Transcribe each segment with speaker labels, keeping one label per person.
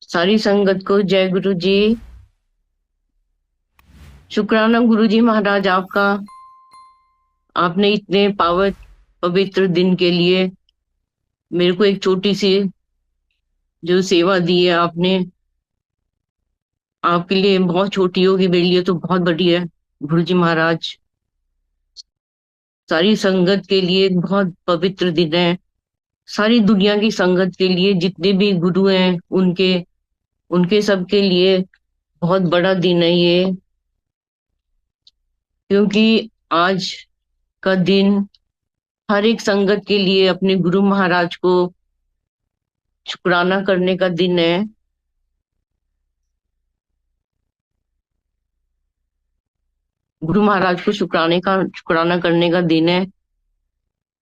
Speaker 1: सारी संगत को जय गुरु जी। शुक्राना गुरु जी महाराज आपका। आपने इतने पावन पवित्र दिन के लिए मेरे को एक छोटी सी जो सेवा दी है आपने, आपके लिए बहुत छोटी होगी, मेरे लिए तो बहुत बड़ी है। गुरु जी महाराज, सारी संगत के लिए एक बहुत पवित्र दिन है। सारी दुनिया की संगत के लिए, जितने भी गुरु हैं उनके उनके सबके लिए बहुत बड़ा दिन है ये। क्योंकि आज का दिन हर एक संगत के लिए अपने गुरु महाराज को शुक्राना करने का दिन है। गुरु महाराज को शुक्राना करने का दिन है।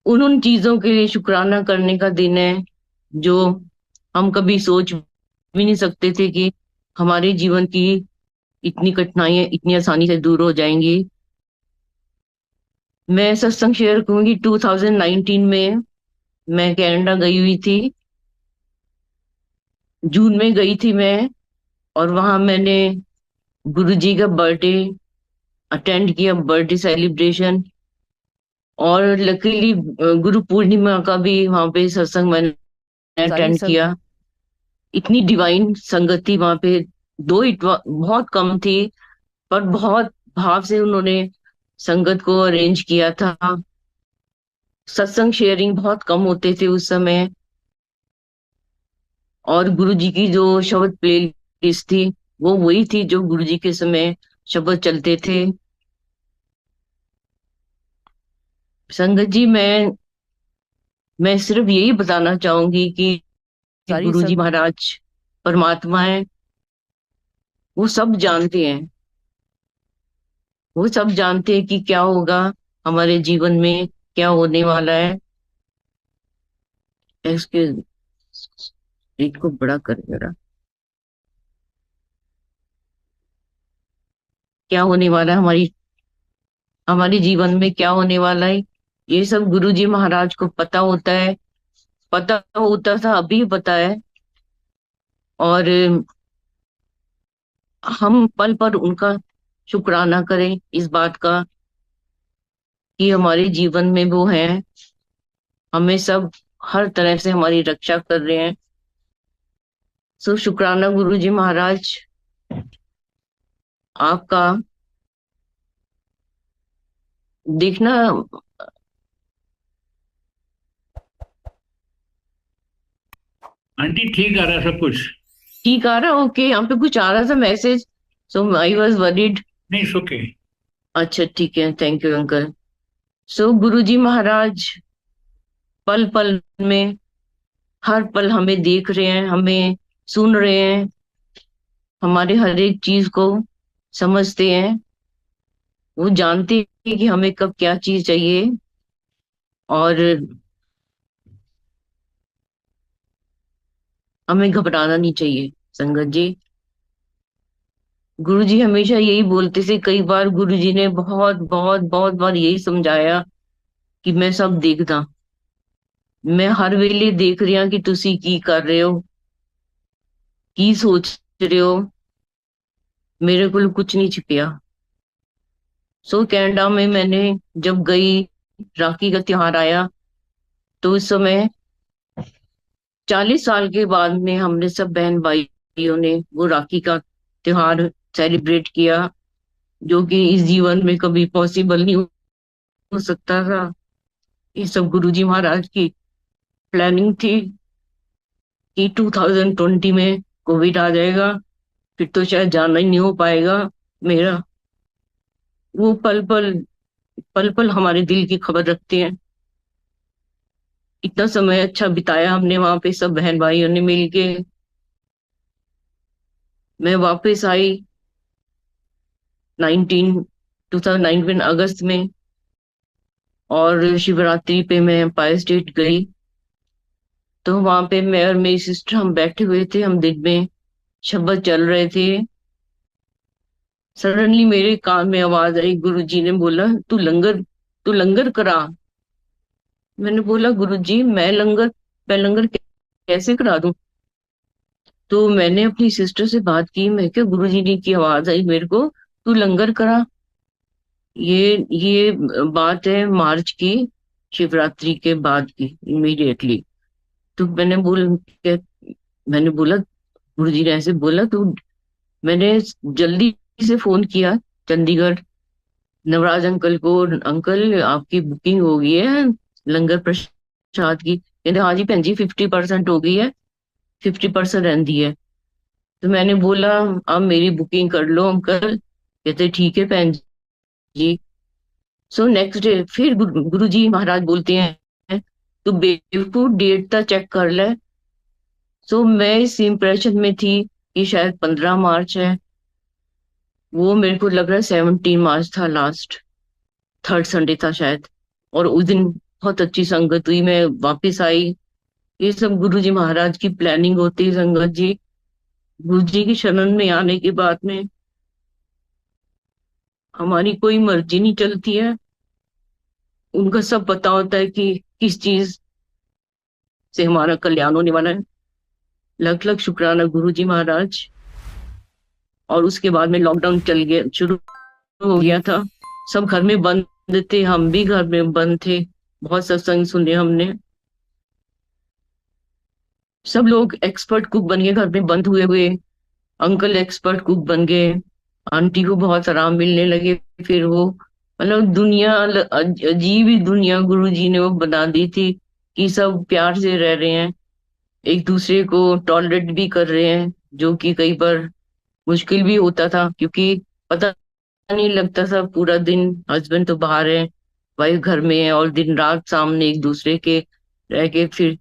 Speaker 1: उन चीजों के लिए शुक्राना करने का दिन है जो हम कभी सोच भी नहीं सकते थे कि हमारे जीवन की इतनी कठिनाइयां इतनी आसानी से दूर हो जाएंगी। मैं सत्संग शेयर करूंगी। 2019 में मैं कनाडा गई हुई थी। जून में गई थी मैं, और वहां मैंने गुरु जी का बर्थडे अटेंड किया, बर्थडे सेलिब्रेशन। और लकीली गुरु पूर्णिमा का भी वहां पे सत्संग मैंने
Speaker 2: सारी
Speaker 1: अटेंड
Speaker 2: संग
Speaker 1: किया। इतनी डिवाइन संगत थी वहां पे। दो इटवा बहुत कम थी, पर बहुत भाव से उन्होंने संगत को अरेंज किया था। सत्संग शेयरिंग बहुत कम होते थे उस समय। और गुरु जी की जो शब्द प्ले लिस्ट थी, वो वही थी जो गुरु जी के समय शब्द चलते थे। संगत जी, मैं सिर्फ यही बताना चाहूंगी कि
Speaker 2: सारी
Speaker 1: गुरु जी
Speaker 2: संग
Speaker 1: महाराज परमात्मा है। वो सब जानते हैं। वो सब जानते हैं कि क्या होगा हमारे जीवन में, क्या होने वाला है। इसके रीड को बड़ा कर जरा। क्या होने वाला है हमारी हमारे जीवन में, क्या होने वाला है, ये सब गुरु जी महाराज को पता होता है। पता होता था, अभी पता है। और हम पल पर उनका शुक्राना करें इस बात का कि हमारे जीवन में वो है। हमें सब हर तरह से हमारी रक्षा कर रहे हैं। सो शुक्राना गुरु जी महाराज आपका। देखना,
Speaker 3: आंटी ठीक आ रहा है सब कुछ।
Speaker 1: ठीक आ रहा? ओके, यहाँ पे कुछ आ रहा था message, so I was worried.
Speaker 3: नहीं, ओके।
Speaker 1: अच्छा ठीक है, थैंक यू अंकल। सो गुरु जी महाराज पल पल में, हर पल हमें देख रहे हैं, हमें सुन रहे हैं, हमारे हर एक चीज को समझते हैं। वो जानते हैं कि हमें कब क्या चीज चाहिए। और हमें घबराना नहीं चाहिए संगत जी। गुरु जी हमेशा यही बोलते थे। कई बार गुरु जी ने बहुत बहुत बहुत बार यही समझाया कि मैं सब देखदा, मैं हर वेले देख रहा कि तुसी की कर रहे हो, की सोच रहे हो। मेरे को कुछ नहीं छिपिया। सो कनाडा में मैंने जब गई, राखी का त्योहार आया, तो उस समय 40 साल के बाद में हमने सब बहन भाइयों ने वो राखी का त्योहार सेलिब्रेट किया, जो कि इस जीवन में कभी पॉसिबल नहीं हो सकता था। ये सब गुरुजी महाराज की प्लानिंग थी कि 2020 में कोविड आ जाएगा, फिर तो शायद जाना ही नहीं हो पाएगा मेरा। वो पल पल हमारे दिल की खबर रखते हैं। इतना समय अच्छा बिताया हमने वहां पे सब बहन भाइयों ने मिलके। मैं वापस आई 2019 अगस्त में, और शिवरात्रि पे मैं एम्पायर स्टेट गई। तो वहां पे मैं और मेरी सिस्टर हम बैठे हुए थे, हम दिन में शब्द चल रहे थे। सडनली मेरे कान में आवाज आई, गुरुजी ने बोला तू लंगर करा। मैंने बोला गुरुजी, मैं लंगर कैसे करा दूं? तो मैंने अपनी सिस्टर से बात की, मैं क्या, गुरुजी ने की आवाज आई मेरे को, तू लंगर करा। ये बात है मार्च की, शिवरात्रि के बाद की, इमीडिएटली। तो मैंने बोला, गुरुजी ने ऐसे बोला तो मैंने जल्दी से फोन किया चंडीगढ़, नवराज अंकल को। अंकल, आपकी बुकिंग हो गई है लंगर प्रसाद की। कहते हाँ जी भैन जी, 50% हो गई है, 50% रहती है। तो मैंने बोला, अब मेरी बुकिंग कर लो अंकल। कहते ठीक है भैन जी। सो नेक्स्ट डे फिर गुरु जी महाराज बोलते हैं, तू बेवकूफ डेट तक चेक कर ले। सो मैं इस इम्प्रेशन में थी कि शायद 15 मार्च है। वो मेरे को लग रहा है 17 मार्च था, लास्ट थर्ड संडे था शायद। और उस दिन बहुत अच्छी संगत हुई, मैं वापस आई। ये सब गुरु जी महाराज की प्लानिंग होती है संगत जी। गुरु जी की शरण में आने के बाद में हमारी कोई मर्जी नहीं चलती है। उनका सब पता होता है कि किस चीज से हमारा कल्याण होने वाला है। लख लख शुक्राना गुरु जी महाराज। और उसके बाद में लॉकडाउन चल गया, शुरू हो गया था। सब घर में बंद थे, हम भी घर में बंद थे। बहुत सत्संग सुने हमने। सब लोग एक्सपर्ट कुक बन गए घर में बंद हुए हुए। अंकल एक्सपर्ट कुक बन गए। आंटी को बहुत आराम मिलने लगे। फिर वो, मतलब दुनिया अजीब ही दुनिया गुरु जी ने वो बना दी थी कि सब प्यार से रह रहे हैं, एक दूसरे को टॉलरेट भी कर रहे हैं, जो कि कई बार मुश्किल भी होता था, क्योंकि पता नहीं लगता था। पूरा दिन हस्बैंड तो बाहर है, वाइफ घर में है, और दिन रात सामने एक दूसरे के रह के फिर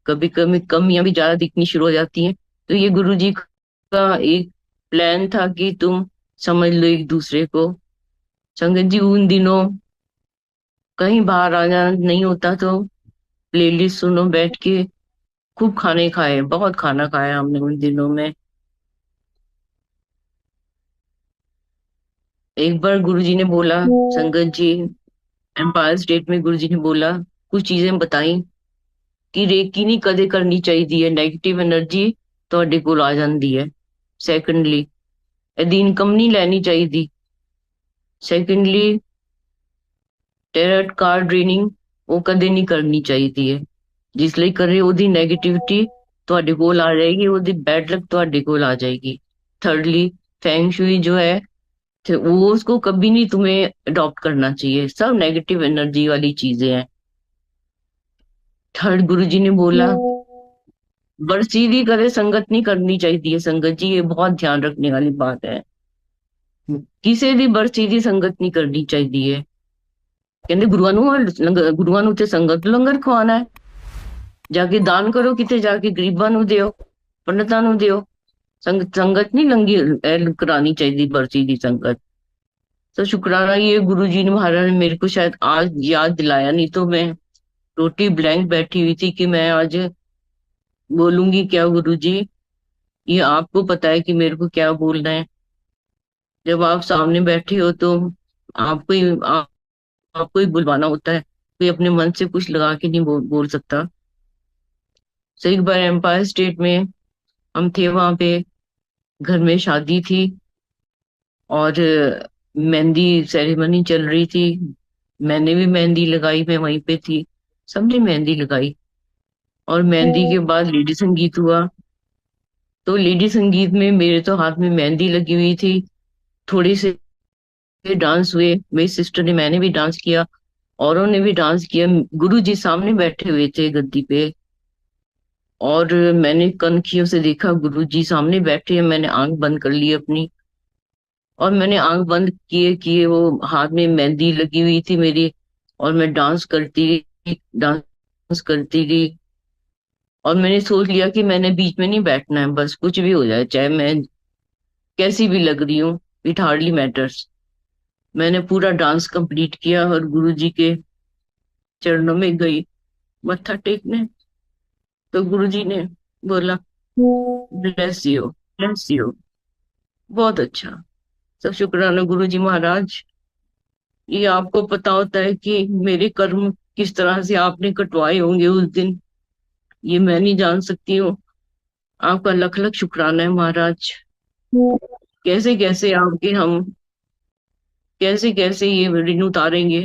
Speaker 1: कभी कभी कमियां भी ज्यादा दिखनी शुरू हो जाती हैं। तो ये गुरुजी का एक प्लान था कि तुम समझ लो एक दूसरे को। संगत जी, उन दिनों कहीं बाहर आना नहीं होता, तो प्लेलिस्ट सुनो बैठ के। खूब खाने खाए, बहुत खाना खाया हमने उन दिनों में। एक बार गुरुजी ने बोला, संगत जी, एम्पायर स्टेट में गुरुजी ने बोला, कुछ चीजें बताई कि रेकी नहीं कदे करनी चाहिए, नेगेटिव एनर्जी ਤੁਹਾਡੇ ਕੋਲ ਆ ਜਾਂਦੀ ਹੈ। ਸੈਕੰਡਲੀ, ਇਹਦੀ ਇਨਕਮ ਨਹੀਂ ਲੈਣੀ ਚਾਹੀਦੀ। ਸੈਕੰਡਲੀ, ਟੈਰਟ ਕਾਰਡ ਰੀਡਿੰਗ ਉਹ ਕਦੇ ਨਹੀਂ ਕਰਨੀ ਚਾਹੀਦੀ ਹੈ। ਜਿਸ ਲਈ ਕਰੇ ਉਹਦੀ 네ਗੇਟਿਵਿਟੀ ਤੁਹਾਡੇ ਕੋਲ ਆ ਜਾਏਗੀ, ਉਹਦੀ बैड लक ਤੁਹਾਡੇ ਕੋਲ आ जाएगी। थर्डली, फेंग शुई जो है, तो वो उसको कभी नहीं तुम्हें अडॉप्ट करना चाहिए, सब नेगेटिव एनर्जी वाली चीजें हैं। थर्ड, गुरुजी ने बोला, बरसीदी करे संगत नहीं करनी चाहिए। संगत जी, ये बहुत ध्यान रखने वाली बात है। ਕਿਸੇ ਦੀ ਬਰਸੀਦੀ ਸੰਗਤ ਨਹੀਂ ਕਰਨੀ ਚਾਹੀਦੀ ਹੈ। ਕਹਿੰਦੇ ਗੁਰੂਆਂ ਨੂੰ ਤੇ ਸੰਗਤ ਲੰਗਰ ਖਵਾਉਣਾ ਹੈ। ਜਾ ਕੇ ਦਾਨ ਕਰੋ, ਕਿਤੇ ਜਾ ਕੇ ਗਰੀਬਾਂ ਨੂੰ ਦਿਓ, ਪੰਡਤਾਂ ਨੂੰ ਦਿਓ। संगत नहीं लंगी करानी चाहिए बरसी की संगत। तो शुक्राना ये गुरु जी ने महाराज ने मेरे को शायद आज याद दिलाया, नहीं तो मैं रोटी ब्लैंक बैठी हुई थी कि मैं आज बोलूंगी क्या गुरु जी। ये आपको पता है कि मेरे को क्या बोलना है। जब आप सामने बैठे हो तो आपको ही आपको ही बुलवाना होता है, कोई अपने मन से कुछ लगा के नहीं बोल सकता। तो एक बार एम्पायर स्टेट में हम थे, वहां पे घर में शादी थी, और मेहंदी सेरेमनी चल रही थी। मैंने भी मेहंदी लगाई, मैं वहीं पे थी। सबने मेहंदी लगाई, और मेहंदी के बाद लेडी संगीत हुआ। तो लेडी संगीत में मेरे तो हाथ में मेहंदी लगी हुई थी। थोड़े से डांस हुए, मेरी सिस्टर ने, मैंने भी डांस किया, औरों ने भी डांस किया। गुरु जी सामने बैठे हुए थे गद्दी पे, और मैंने कनखियों से देखा गुरु जी सामने बैठे हैं। मैंने आंख बंद कर ली अपनी, और मैंने आंख बंद किए किए वो हाथ में मेहंदी लगी हुई थी मेरी, और मैं डांस करती रही। और मैंने सोच लिया कि मैंने बीच में नहीं बैठना है, बस कुछ भी हो जाए, चाहे मैं कैसी भी लग रही हूँ, इट हार्डली मैटर्स। मैंने पूरा डांस कंप्लीट किया और गुरु जी के चरणों में गई मत्था टेकने। तो गुरु जी ने बोला, ब्लेस यू, ब्लेस यू। बहुत अच्छा। सब शुक्राना गुरु जी महाराज। ये आपको पता होता है कि मेरे कर्म किस तरह से आपने कटवाए होंगे उस दिन, ये मैं नहीं जान सकती हूँ। आपका लख लख शुक्राना है महाराज। कैसे कैसे आपके हम, कैसे कैसे ये ऋण उतारेंगे,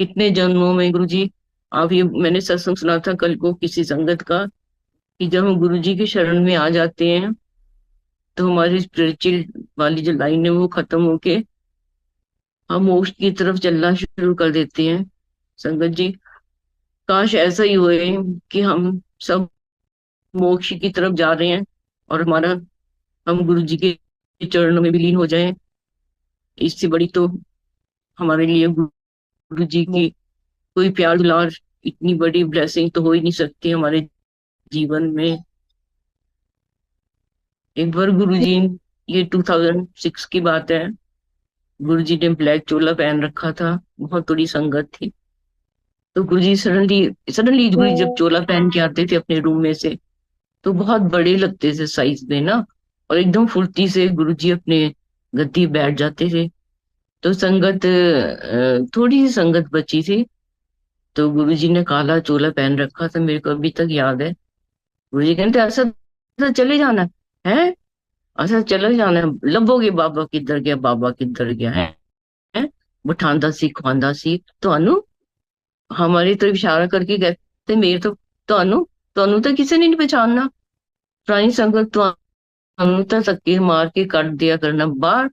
Speaker 1: कितने जन्मों में गुरु जी। आप ये, मैंने सत्संग सुना था कल को किसी संगत का, कि जब हम गुरु जी के शरण में आ जाते हैं तो हमारी स्पिरिचुअल वाली जो लाइन है वो खत्म होके हम मोक्ष की तरफ चलना शुरू कर देते हैं। संगत जी, काश ऐसा ही हुए कि हम सब मोक्ष की तरफ जा रहे हैं और हमारा, हम गुरु जी के चरणों में विलीन हो जाएं। इससे बड़ी तो हमारे लिए गुरु जी की कोई प्यार दुलार, इतनी बड़ी ब्लेसिंग तो हो ही नहीं सकती हमारे जीवन में। एक बार गुरु जी, ये 2006 की बात है, गुरु जी ने ब्लैक चोला पहन रखा था, बहुत थोड़ी संगत थी। तो गुरु जी सडनली सडनली गुरु जी जब चोला पहन के आते थे अपने रूम में से, तो बहुत बड़े लगते थे साइज में ना, और एकदम फुर्ती से गुरु जी अपने गद्दी बैठ जाते थे। तो संगत, थोड़ी सी संगत बची थी। तो गुरु जी ने काला चोला पहन रखा था, मेरे को अभी तक याद है। गुरु जी कहते, ऐसा ऐसा चले जाना है, ऐसा चले जाना है, लभोगे बाबा किधर गया, बाबा किधर गया है, बिठांदा सी खुआंदा सी ਤੁਹਾਨੂੰ। हमारी तरफ इशारा करके कहते, मेरे तो ਤੁਹਾਨੂੰ ਤੁਹਾਨੂੰ ਤਾਂ ਕਿਸੇ ने नहीं पहचानना। पुरानी संगत ਤੁਹਾਨੂੰ ਤਾਂ ਧੱਕੇ ਮਾਰ ਕੇ ਕੱਢ ਦਿਆ ਕਰਨਾ ਬਾਹਰ।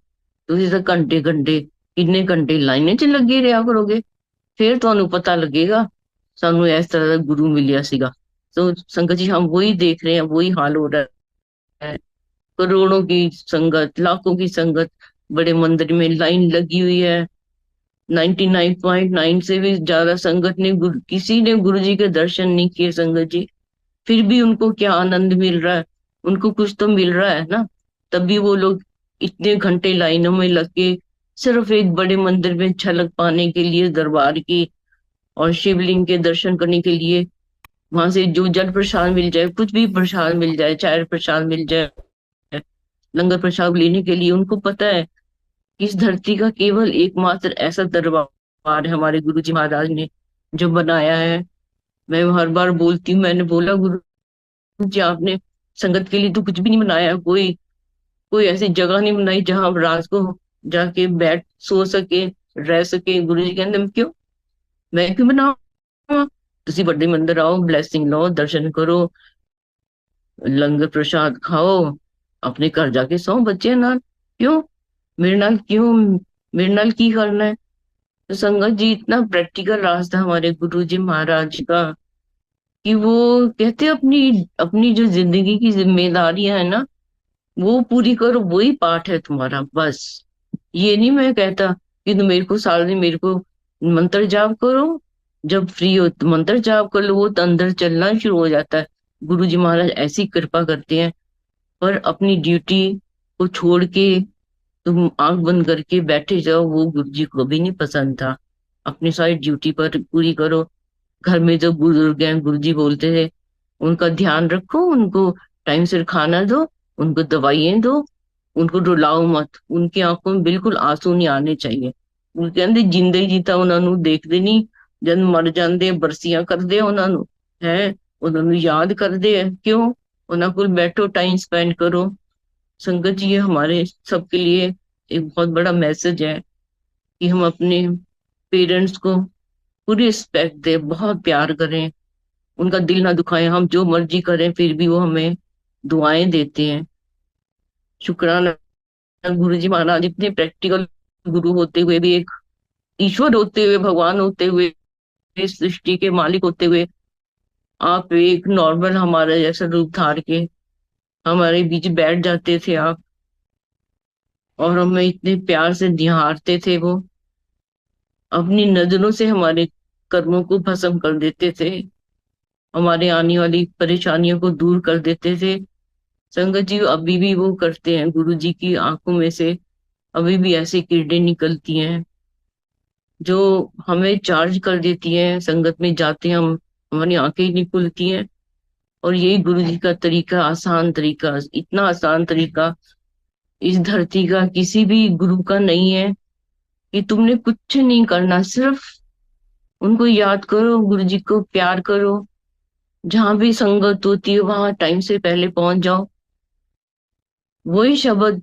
Speaker 1: ਤੁਸੀਂ ਤਾਂ ਘੰਟੇ ਘੰਟੇ, ਕਿੰਨੇ ਘੰਟੇ ਲਾਈਨਾਂ 'ਚ ਲੱਗੇ ਰਿਹਾ ਕਰੋਗੇ, फिर ਤੁਹਾਨੂੰ पता लगेगा ਸਾਨੂੰ इस तरह का गुरु मिलिया सीगा। तो संगत जी, हम वही देख रहे हैं, वही हाल हो रहा है। करोड़ों की संगत, लाखों की संगत, बड़े मंदिर में लाइन लगी हुई है। 99.9 से भी ज्यादा संगत ने किसी ने गुरु जी के दर्शन नहीं किए संगत जी। फिर भी उनको क्या आनंद मिल रहा है, उनको कुछ तो मिल रहा है ना। तभी वो लोग इतने घंटे लाइनों में लग के सिर्फ एक बड़े मंदिर में झलक पाने के लिए, दरबार की और शिवलिंग के दर्शन करने के लिए, वहां से जो जल प्रसाद मिल जाए, कुछ भी प्रसाद मिल जाए, चाय प्रसाद मिल जाए, लंगर प्रसाद लेने के लिए, उनको पता है कि इस धरती का केवल एकमात्र ऐसा दरबार है हमारे गुरु जी महाराज ने जो बनाया है। मैं हर बार बोलती हूँ, मैंने बोला गुरु जी आपने संगत के लिए तो कुछ भी नहीं बनाया, कोई कोई ऐसी जगह नहीं बनाई जहां हम रात को जाके बैठ सो सके, रह सके। गुरु जी कहते, क्यों, मैं क्यों बनाऊंगा, तुसी बड़े मंदिर आओ, ब्लेसिंग लो, दर्शन करो, लंगर प्रसाद खाओ, अपने घर जाके सो बच्चे नाल, क्यों मेरे नाल, क्यों मेरे नाल की करना है। तो संगत जी, इतना प्रैक्टिकल रास्ता हमारे गुरु जी महाराज का, कि वो कहते अपनी अपनी जो जिंदगी की जिम्मेदारियां है ना, वो पूरी करो, वही पाठ है तुम्हारा बस। ये नहीं मैं कहता कि तुम मेरे को सारा दिन मेरे को मंत्र जाप करो, जब फ्री हो तो मंत्र जाप कर लो, वो तो अंदर चलना शुरू हो जाता है। गुरु जी महाराज ऐसी कृपा करते हैं। पर अपनी ड्यूटी को छोड़ के तुम आंख बंद करके बैठे जाओ, वो गुरु जी को भी नहीं पसंद था। अपनी सारी ड्यूटी पर पूरी करो। घर में जो बुजुर्ग हैं, गुरु जी बोलते थे, उनका ध्यान रखो, उनको टाइम से खाना दो, उनको दवाइयां दो, उनको रुलाओ मत, उनकी आंखों में बिल्कुल आंसू नहीं आने चाहिए। वो कहते जिंदा ही जीता उन्होंने देखते नहीं, जब मर जाते बरसियां करते उन्होंने, है उन्होंने याद करते हैं, क्यों, उन्होंने को बैठो, टाइम स्पेंड करो। संगत जी, ये हमारे सबके लिए एक बहुत बड़ा मैसेज है कि हम अपने पेरेंट्स को पूरी रिस्पेक्ट दें, बहुत प्यार करें, उनका दिल ना दुखाएं। हम जो मर्जी करें फिर भी वो हमें दुआएं देते हैं। शुक्राना गुरु जी महाराज, इतने प्रैक्टिकल गुरु होते हुए भी, एक ईश्वर होते हुए, भगवान होते हुए, इस सृष्टि के मालिक होते हुए, आप एक नॉर्मल हमारे जैसा रूप धार के हमारे बीच बैठ जाते थे आप, और हमें इतने प्यार से निहारते थे वो, अपनी नजरों से हमारे कर्मों को भस्म कर देते थे, हमारे आने वाली परेशानियों को दूर कर देते थे। संगत जी, अभी भी वो करते हैं, गुरु जी की आंखों में से अभी भी ऐसी किरणें निकलती हैं जो हमें चार्ज कर देती हैं। संगत में जाते हैं हम, हमारी आंखें ही नहीं खुलती हैं। और यही गुरु जी का तरीका, आसान तरीका, इतना आसान तरीका इस धरती का किसी भी गुरु का नहीं है, कि तुमने कुछ नहीं करना, सिर्फ उनको याद करो, गुरु जी को प्यार करो, जहां भी संगत होती है वहां टाइम से पहले पहुंच जाओ, वही शब्द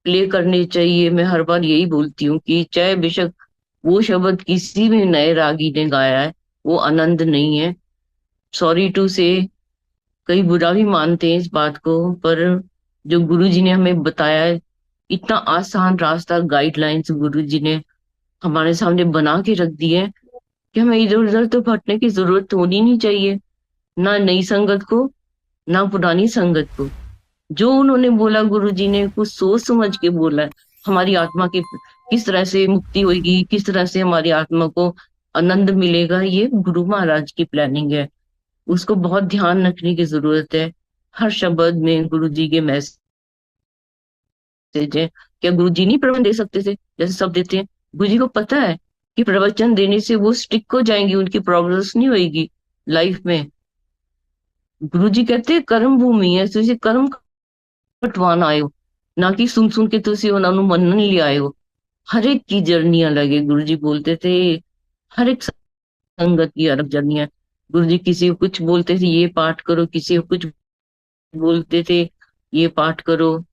Speaker 1: प्ले करने चाहिए। मैं हर बार यही बोलती हूँ कि चाहे बेशक वो शब्द किसी भी नए रागी ने गाया है, वो आनंद नहीं है। सॉरी टू से, कई बुरा भी मानते हैं इस बात को, पर जो गुरुजी ने हमें बताया है, इतना आसान रास्ता, गाइडलाइंस गुरुजी ने हमारे सामने बना के रख दिए हैं कि हमें इधर उधर तो भटकने की जरूरत होनी नहीं चाहिए, ना नई संगत को, ना पुरानी संगत को। जो उन्होंने बोला, गुरुजी ने कुछ सोच समझ के बोला है। हमारी आत्मा की किस तरह से मुक्ति होगी, किस तरह से हमारी आत्मा को आनंद मिलेगा, ये गुरु महाराज की प्लानिंग है। उसको बहुत ध्यान रखने की जरूरत है। हर शब्द में गुरुजी के मैसेज है। क्या गुरुजी नहीं प्रवचन दे सकते थे जैसे सब देते हैं? गुरुजी को पता है कि प्रवचन देने से वो स्टिक हो जाएंगी, उनकी प्रोग्रेस नहीं होगी लाइफ में। गुरुजी कहते हैं कर्म भूमि है, तुझे कर्म कटवाना आयो, ना कि सुन सुन के तुसी उन्होंने मनन ले आयो। हर एक की जर्नी अलग है, गुरुजी बोलते थे। हर एक संगत की अलग जर्नी है। गुरुजी किसी को कुछ बोलते थे, ये पाठ करो, किसी को कुछ बोलते थे, ये पाठ करो।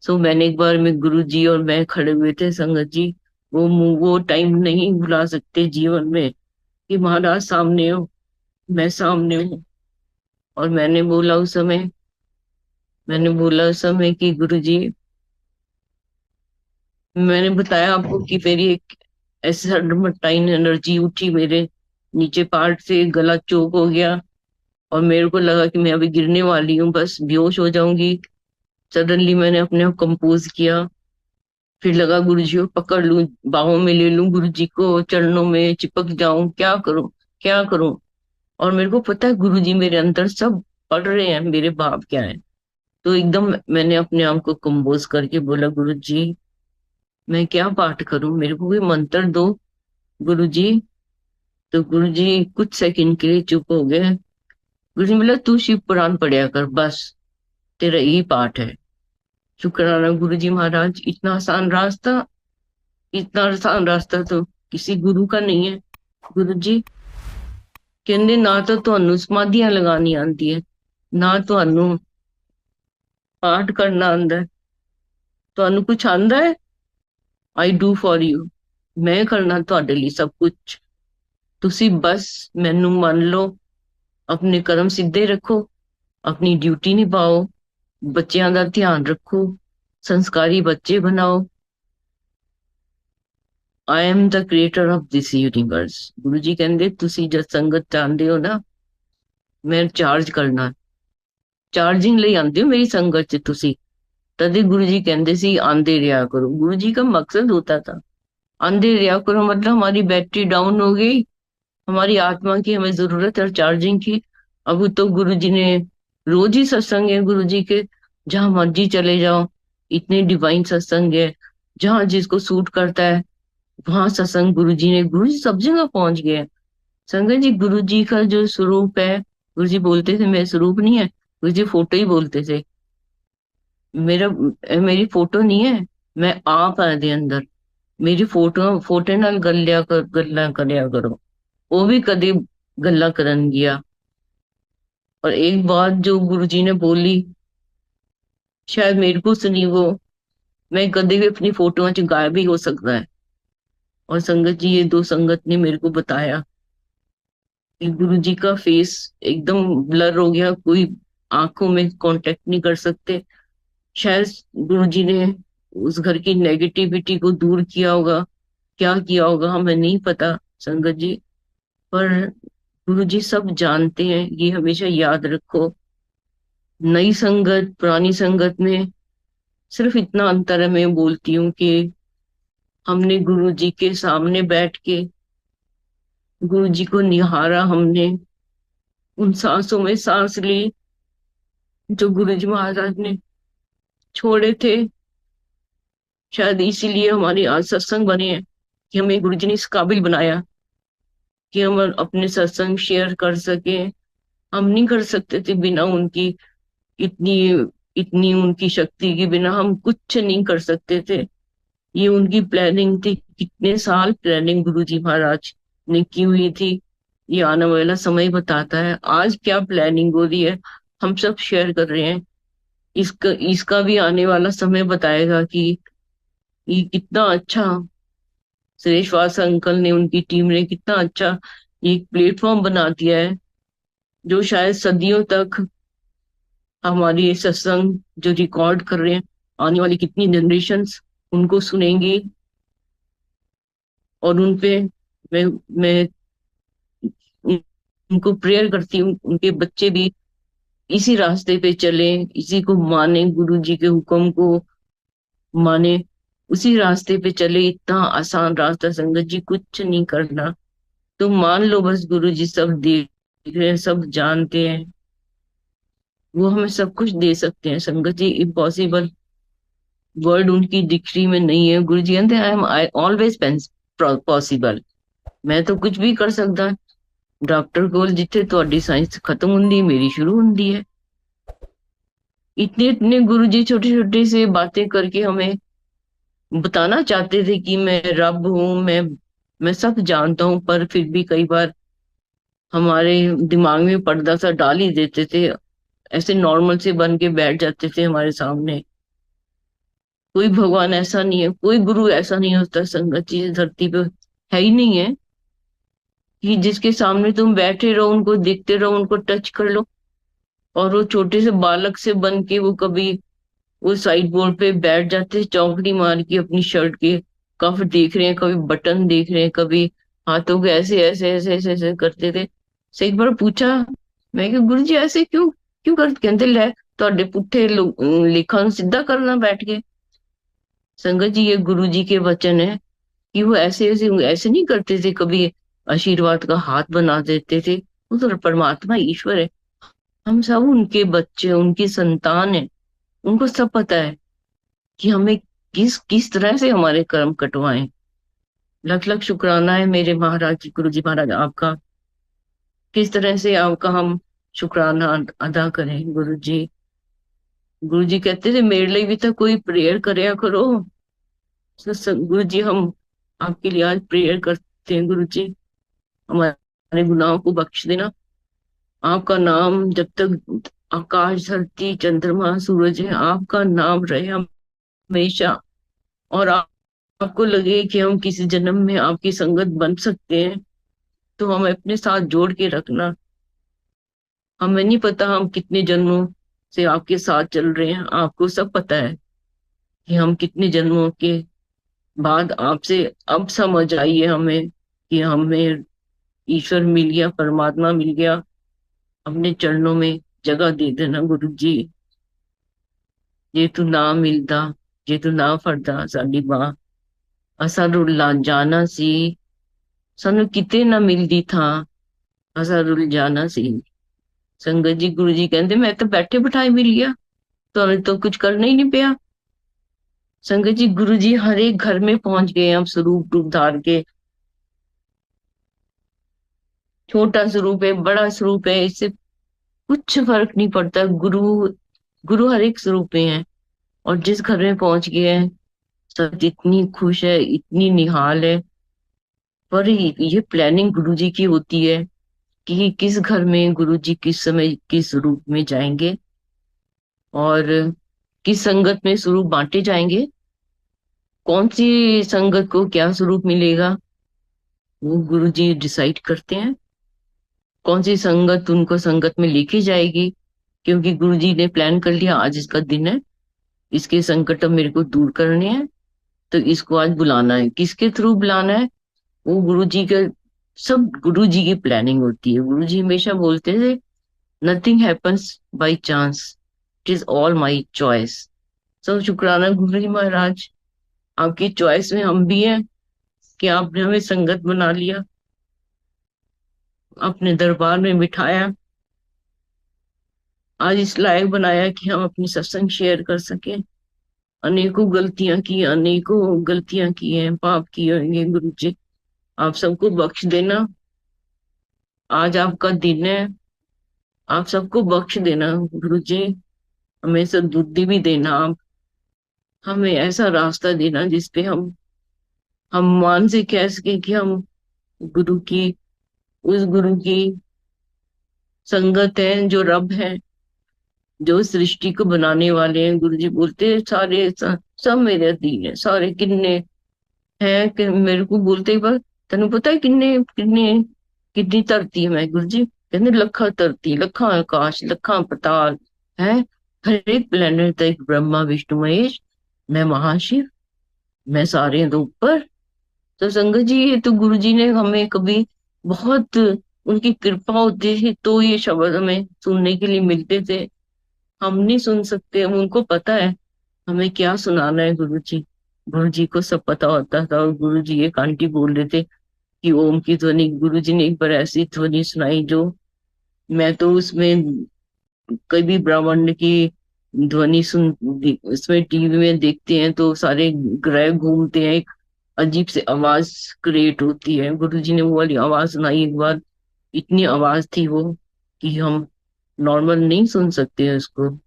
Speaker 1: सो मैंने एक बार में गुरुजी और मैं खड़े हुए थे, संगत जी। वो टाइम नहीं भुला सकते जीवन में कि महाराज सामने हो, मैं सामने हूँ। और मैंने बोला उस समय कि गुरुजी, मैंने बताया आपको कि मेरी एक ऐसे एडर्मेटाइन एनर्जी उठी मेरे नीचे पार्ट से, गला चोक हो गया और मेरे को लगा कि मैं अभी गिरने वाली हूँ, बस बेहोश हो जाऊंगी। सडनली मैंने अपने आप कंपोज किया। फिर लगा गुरुजी को पकड़ लूं, बाहों में ले लूं, गुरुजी को चरणों में चिपक जाऊं, क्या करूं, क्या करूं। और मेरे को पता है गुरुजी मेरे अंदर सब पढ़ रहे हैं, मेरे भाव क्या है। तो एकदम मैंने अपने आप को कंपोज करके बोला, गुरुजी मैं क्या पाठ करूं, मेरे को कोई मंत्र दो गुरुजी। तो गुरुजी कुछ सेकंड के लिए चुप हो गए। गुरुजी बोला, तू शिव पुराण पढ़िया कर, बस तेरा यही पाठ है। शुक्राना गुरुजी महाराज। इतना आसान रास्ता तो किसी गुरु का नहीं है। गुरुजी ਕਹਿੰਦੇ ਨਾ ਤਾਂ ਤੁਹਾਨੂੰ ਸਮਾਧੀਆਂ ਲਗਾਉਣੀ ਆਉਂਦੀ ਹੈ, ਨਾ ਤੁਹਾਨੂੰ ਪਾਠ ਕਰਨਾ ਆਉਂਦਾ ਹੈ, ਤੁਹਾਨੂੰ ਕੁਝ ਆਉਂਦਾ ਹੈ? ਆਈ ਡੂ ਫॉर ਯੂ, ਮੈਂ ਕਰਨਾ ਤੁਹਾਡੇ ਲਈ ਸਭ ਕੁਝ। ਤੁਸੀਂ ਬਸ ਮੈਨੂੰ ਮੰਨ ਲਓ, ਆਪਣੇ ਕਰਮ ਸਿੱਧੇ ਰੱਖੋ, ਆਪਣੀ ਡਿਊਟੀ ਨਿਭਾਓ, ਬੱਚਿਆਂ ਦਾ ਧਿਆਨ ਰੱਖੋ, ਸੰਸਕਾਰੀ ਬੱਚੇ ਬਣਾਓ। I am the creator of this universe. गुरु जी कहते ਤੁਸੀਂ ਜਦ ਸੰਗਤ ਚਾਹੁੰਦੇ ਹੋ ਨਾ, ਮੈਂ ਚਾਰਜ ਕਰਨਾ, ਚਾਰजिंग ਲਈ ਆਉਂਦੇ ਹੋ ਮੇਰੀ ਸੰਗਤ ਚ ਤੁਸੀਂ। तभी गुरु जी कहते सी आंदे रहा करो। गुरु जी का मकसद होता था आंदे रहा करो, मतलब हमारी बैटरी डाउन हो गई, हमारी आत्मा की हमें जरूरत है चार्जिंग की। अब तो गुरु जी ने रोज ही सत्संग है गुरु जी के, जहां मर्जी चले जाओ, इतने डिवाइन सत्संग है। जहां जिसको सूट करता है वहां सत्संग गुरु जी सब जगह पहुंच गए। संगत जी गुरु जी का जो स्वरूप है, गुरु जी बोलते थे मैं स्वरूप नहीं है, गुरु जी फोटो ही बोलते थे। मेरा मेरी फोटो नहीं है, मैं आप है दे अंदर। मेरी फोटो नाल गल्ला करया करो। वो भी कदी गल्ला करन गया। और एक बात जो गुरुजी ने बोली, शायद मेरे को सुनी वो, मैं कभी भी अपनी फोटो च गायब भी हो सकता है। और संगत जी, ये दो संगत ने मेरे को बताया कि गुरुजी का फेस एकदम ब्लर हो गया, कोई आंखों में कांटेक्ट नहीं कर सकते। शायद गुरुजी ने उस घर की नेगेटिविटी को दूर किया होगा, क्या किया होगा हमें नहीं पता संगत जी। पर गुरुजी सब जानते हैं, ये हमेशा याद रखो। नई संगत पुरानी संगत में सिर्फ इतना अंतर है, मैं बोलती हूँ कि हमने गुरुजी के सामने बैठ के गुरुजी को निहारा, हमने उन सांसों में सांस ली जो गुरुजी महाराज ने छोड़े थे। शायद इसीलिए हमारे आज सत्संग बने हैं कि हमें गुरुजी ने इस काबिल बनाया कि हम अपने सत्संग शेयर कर सके। हम नहीं कर सकते थे बिना उनकी, इतनी इतनी उनकी शक्ति के बिना हम कुछ नहीं कर सकते थे। ये उनकी प्लानिंग थी, कितने साल प्लानिंग गुरुजी महाराज ने की हुई थी। ये आने वाला समय बताता है आज क्या प्लानिंग हो रही है, हम सब शेयर कर रहे हैं। इसका इसका भी आने वाला समय बताएगा कि ये कितना अच्छा, सुरेश वास अंकल ने, उनकी टीम ने कितना अच्छा एक प्लेटफॉर्म बना दिया है, जो शायद सदियों तक हमारी ये सत्संग जो रिकॉर्ड कर रहे हैं, आने वाली कितनी जनरेशन्स उनको सुनेंगी। और उनपे मैं उनको प्रेयर करती हूँ, उनके बच्चे भी इसी रास्ते पे चले, इसी को माने, गुरु जी के हुक्म को माने, उसी रास्ते पे चले। इतना आसान रास्ता संगत जी, कुछ नहीं करना। तो मान लो बस, गुरु जी सब देख रहे हैं, सब जानते हैं, वो हमें सब कुछ दे सकते हैं संगत जी। इम्पॉसिबल वर्ड उनकी डिक्शनरी में नहीं है। गुरु जी कहते हैं आई एम ऑलवेज पॉसिबल। मैं तो कुछ भी कर सकता। डॉक्टर कोल जिथे ਤੁਹਾਡੀ साइंस खत्म ਹੁੰਦੀ मेरी शुरू ਹੁੰਦੀ है। इतने इतने गुरु जी छोटे छोटे से बातें करके हमें बताना चाहते थे कि मैं रब हूँ, मैं सब जानता हूँ, पर फिर भी कई बार हमारे दिमाग में पर्दा सा डाल ही देते थे, ऐसे नॉर्मल से बन के बैठ जाते थे हमारे सामने। कोई भगवान ऐसा नहीं है, कोई गुरु ऐसा नहीं होता संगत जी, इस धरती पे है ही नहीं है कि जिसके सामने तुम बैठे रहो, उनको देखते रहो, उनको टच कर लो, और वो छोटे से बालक से बन के वो कभी वो साइड बोर्ड पे बैठ जाते, चौकड़ी मार के अपनी शर्ट के कफ देख रहे हैं, कभी बटन देख रहे हैं, कभी हाथों के ऐसे ऐसे ऐसे ऐसे ऐसे करते थे। से एक बार पूछा, मैं कि गुरु जी ऐसे क्यों क्यों करते? कहते ले ਤੁਹਾਡੇ पुट्ठे लेखा ਨੂੰ सीधा करना बैठ के। संगत जी, ये गुरु जी के वचन है कि वो ऐसे ऐसे ऐसे नहीं करते थे, कभी आशीर्वाद का हाथ बना देते थे। वो तो परमात्मा ईश्वर है, हम सब उनके बच्चे, उनकी संतान है। उनको सब पता है कि हमें किस किस तरह से हमारे कर्म कटवाएं। लख लख शुक्राना है मेरे महाराज जी, गुरु जी महाराज आपका। किस तरह से आपका हम शुक्राना अदा करें गुरु जी। गुरु जी कहते थे मेरे लिए भी तो कोई प्रेयर करया करो। गुरु जी, हम आपके लिए आज प्रेयर करते हैं गुरु जी, हमारे गुनाहों को बख्श देना। आपका नाम जब तक आकाश धरती चंद्रमा सूरज है, आपका नाम रहे हमेशा। और आपको लगे कि हम किसी जन्म में आपकी संगत बन सकते हैं, तो हमें अपने साथ जोड़ के रखना। हमें नहीं पता हम कितने जन्मों से आपके साथ चल रहे हैं, आपको सब पता है कि हम कितने जन्मों के बाद आपसे अब समझ आई है हमें कि हमें ईश्वर मिल गया, परमात्मा मिल गया। अपने चरणों में जगह दे देना गुरु जी। जे तू ना मिलता, जे तू ना फड़दा साडी बाह, असा रुल जाना सी, सानू किते ना मिलदी था, असा रुल जाना सी। संगत जी, गुरु जी कहते मैं तो बैठे बिठाए मिल गया, तो कुछ करना ही नहीं पिया। संगत जी, गुरु जी हर एक घर में पहुंच गए हम स्वरूप रूप धार के। छोटा स्वरूप है, बड़ा स्वरूप है, इससे कुछ फर्क नहीं पड़ता। गुरु गुरु हर एक स्वरूप में है। और जिस घर में पहुंच गए हैं, सब इतनी खुश है, इतनी निहाल है। पर ये प्लानिंग गुरु जी की होती है कि किस घर में गुरु जी किस समय किस रूप में जाएंगे, और किस संगत में स्वरूप बांटे जाएंगे, कौन सी संगत को क्या स्वरूप मिलेगा, वो गुरु जी डिसाइड करते हैं। कौन सी संगत उनको संगत में लेके जाएगी, क्योंकि गुरु जी ने प्लान कर लिया आज इसका दिन है, इसके संकट अब मेरे को दूर करने हैं, तो इसको आज बुलाना है। किसके थ्रू बुलाना है, वो गुरु जी का, सब गुरु जी की प्लानिंग होती है। गुरु जी हमेशा बोलते थे nothing happens by chance, it is all my choice. सब शुक्राना गुरु जी महाराज, आपकी चॉइस में हम भी हैं कि आपने हमें संगत बना लिया, अपने दरबार में बिठाया, आज इस लायक बनाया कि हम अपनी सत्संग शेयर कर सकें। अनेकों गलतियां की, अनेकों गलतियां की हैं, पाप किए होंगे गुरु जी, आप सबको बख्श देना। आज आपका दिन है, आप सबको बख्श देना गुरु जी। हमें सद्बुद्धि भी देना आप, हमें ऐसा रास्ता देना जिसपे हम मान से कह सके कि हम गुरु की, उस गुरु की संगत है जो रब है, जो सृष्टि को बनाने वाले हैं, गुरु जी बोलते हैं सारे सब मेरे अधीन है, सारे किन्ने हैं कि मेरे को बोलते ही बस, तेन पता है किन्ने किन्ने कितनी धरती है? मैं, गुरु जी कहते लखा धरती, लखा आकाश, लखा पताल है, हर एक प्लेनेट का एक ब्रह्मा विष्णु महेश, मैं महाशिव, मैं सारे तो ऊपर। तो संगत जी, ये तो गुरु जी ने हमें कभी बहुत उनकी कृपा होती थी तो ये शब्द हमें सुनने के लिए मिलते थे। हम नहीं सुन सकते, हम उनको पता है हमें क्या सुनाना है। गुरु जी को सब पता होता था। और गुरु जी एक आंटी बोल रहे थे कि ओम की ध्वनि, गुरु जी ने एक बार ऐसी ध्वनि सुनाई जो, मैं तो उसमें कभी ब्रह्मांड की ध्वनि उसमें टीवी में देखते हैं तो सारे ग्रह घूमते हैं, एक अजीब से आवाज क्रिएट होती है। गुरु जी ने वो वाली आवाज सुनाई एक बार, इतनी आवाज थी वो कि हम नॉर्मल नहीं सुन सकते उसको।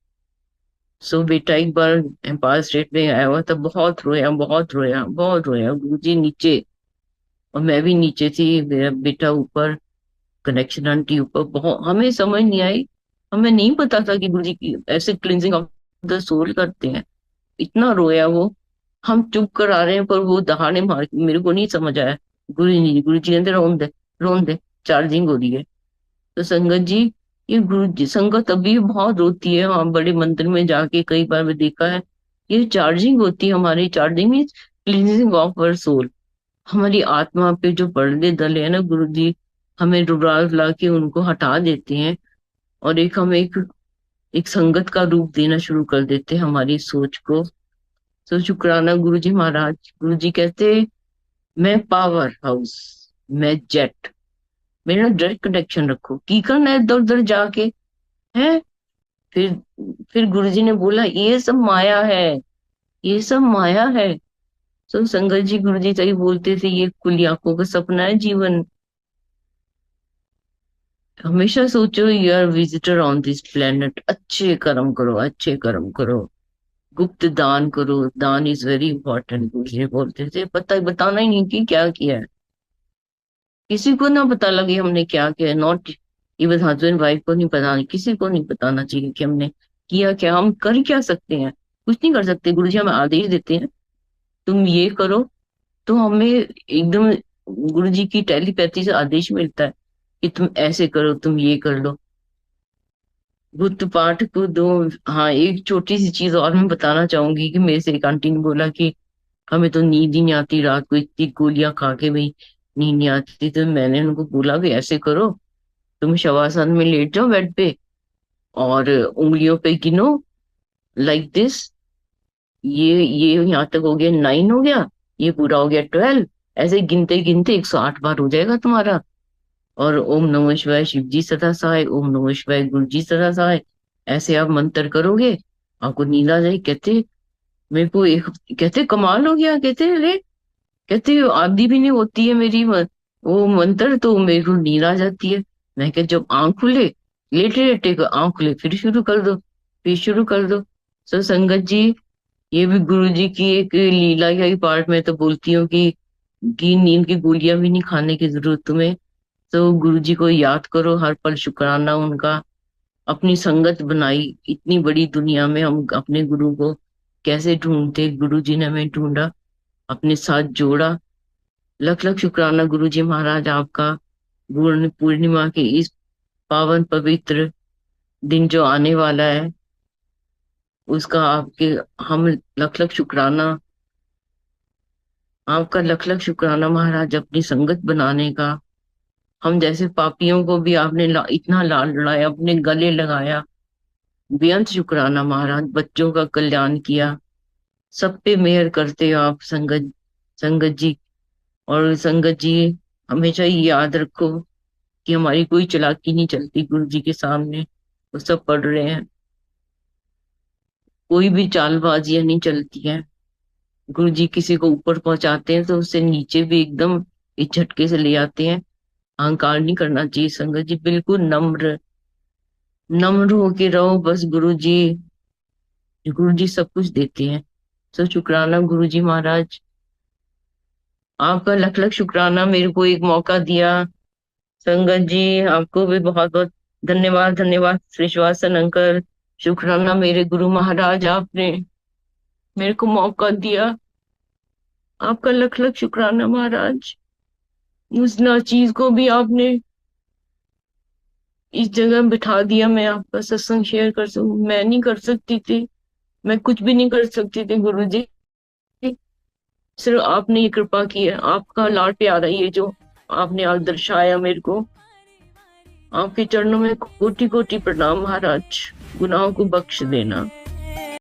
Speaker 1: सो बेटा एक बार एम्पायर स्टेट में आया हुआ था, बहुत रोया, बहुत रोया, बहुत रोया। गुरु जी नीचे और मैं भी नीचे थी, मेरा बेटा ऊपर, कनेक्शन आंटी ऊपर। बहुत हमें समझ नहीं आई, हमें नहीं पता था कि गुरु जी की ऐसे क्लिनजिंग ऑफ द सोल करते हैं। इतना रोया वो, हम चुप कर आ रहे हैं पर वो दहाड़े मार के, मेरे को नहीं समझ आया। गुरु जी कहते रोन दे, चार्जिंग हो रही है। तो संगत जी, ये गुरु जी, संगत अभी भी बहुत रोती है। हाँ, बड़े मंदिर में जाके कई बार मैं देखा है, ये चार्जिंग होती है हमारी। Charging means cleansing of our soul. हमारी आत्मा पे जो पर्दे डले हैं ना, गुरु जी हमें रुला रुला के उनको हटा देते हैं, और एक हम एक संगत का रूप देना शुरू कर देते हैं हमारी सोच को। तो शुक्राना गुरु जी महाराज। गुरु जी कहते, मैं पावर हाउस, मैं जेट, मेरा डायरेक्ट कनेक्शन रखो, की करना है इधर उधर जाके है। फिर फिर गुरुजी ने बोला ये सब माया है, ये सब माया है। तो संगत जी, गुरुजी सही बोलते थे, ये खुली आंखों का सपना है जीवन। हमेशा सोचो you are visitor on this planet, अच्छे कर्म करो, अच्छे कर्म करो, गुप्त दान करो, दान इज वेरी इंपॉर्टेंट। गुरुजी बोलते थे, पता बताना ही नहीं कि क्या किया है, किसी को ना पता लगे हमने क्या किया। नॉट इवन हस्बैंड वाइफ को नहीं पता, किसी को नहीं बताना चाहिए कि हमने किया क्या। हम कर क्या सकते हैं? कुछ नहीं कर सकते। गुरुजी हमें आदेश देते हैं तुम ये करो, तो हमें एकदम गुरुजी की टेलीपैथी से आदेश मिलता है कि तुम ऐसे करो, तुम ये कर लो। बुद्ध पाठ को दो। हाँ, एक छोटी सी चीज और मैं बताना चाहूंगी कि मेरे से एक आंटी ने बोला कि हमें तो नींद ही नहीं आती रात को, इतनी गोलियां खा के भी नींद नहीं आती। तो मैंने उनको बोला कि ऐसे करो, तुम शवासन में लेट जाओ बेड पे और उंगलियों पे गिनो, लाइक दिस, ये यहाँ तक हो गया 9, हो गया, ये पूरा हो गया 12, ऐसे गिनते गिनते 108 बार हो जाएगा तुम्हारा। और ओम नमः शिवाय शिव जी सदा सहाय, ओम नमः शिवाय गुरु जी सदा सहाय, ऐसे आप मंत्र करोगे, आपको नींद आ जाए। कहते मेरे को एक, कहते कमाल हो गया। कहते अरे, कहते आदि भी नहीं होती है मेरी वो मंत्र, तो मेरे को नींद आ जाती है। मैं कह, जब आंख खुले, लेटे लेटे को आंख खुले फिर शुरू कर दो, फिर शुरू कर दो। सो संगत जी, ये भी गुरु जी की एक लीला का ही पार्ट। में तो बोलती हूँ कि नींद की गोलियां भी नहीं खाने की जरूरत तुम्हें। तो गुरु जी को याद करो हर पल, शुक्राना उनका। अपनी संगत बनाई इतनी बड़ी दुनिया में, हम अपने गुरु को कैसे ढूंढते, गुरु जी ने हमें ढूंढा, अपने साथ जोड़ा। लख लख शुक्राना गुरु जी महाराज आपका। गुरु पूर्णिमा के इस पावन पवित्र दिन जो आने वाला है, उसका आपके हम लख लख शुक्राना, आपका लख लख शुक्राना महाराज, अपनी संगत बनाने का। हम जैसे पापियों को भी आपने इतना लाल लड़ाया, अपने गले लगाया। बेअंत शुक्राना महाराज, बच्चों का कल्याण किया, सब पे मेहर करते हो आप संगत, संगत जी। और संगत जी, हमेशा ही याद रखो कि हमारी कोई चालाकी नहीं चलती गुरु जी के सामने, वो सब पढ़ रहे हैं। कोई भी चालबाजियां नहीं चलती है। गुरु जी किसी को ऊपर पहुंचाते हैं तो उससे नीचे भी एकदम इस झटके से ले आते हैं। अहंकार नहीं करना चाहिए संगत जी, बिल्कुल नम्र, नम्र होके रहो बस। गुरु जी सब कुछ देते हैं। तो शुक्राना गुरु जी महाराज, आपका लख लख शुक्राना, मेरे को एक मौका दिया। संगत जी, आपको भी बहुत बहुत धन्यवाद, धन्यवाद श्रीवासन अंकल, शुक्राना मेरे गुरु महाराज, आपने मेरे को मौका दिया। आपका लख लख शुक्राना महाराज। उस नाचीज को भी आपने इस जगह बिठा दिया, मैं आपका सत्संग शेयर कर सकूं। मैं नहीं कर सकती थी, मैं कुछ भी नहीं कर सकती थी गुरु जी। सिर्फ आपने ये कृपा की है, आपका लाड प्यारा ये जो आपने आज दर्शाया मेरे को। आपके चरणों में कोटि कोटि प्रणाम महाराज। गुनाहों को बख्श देना।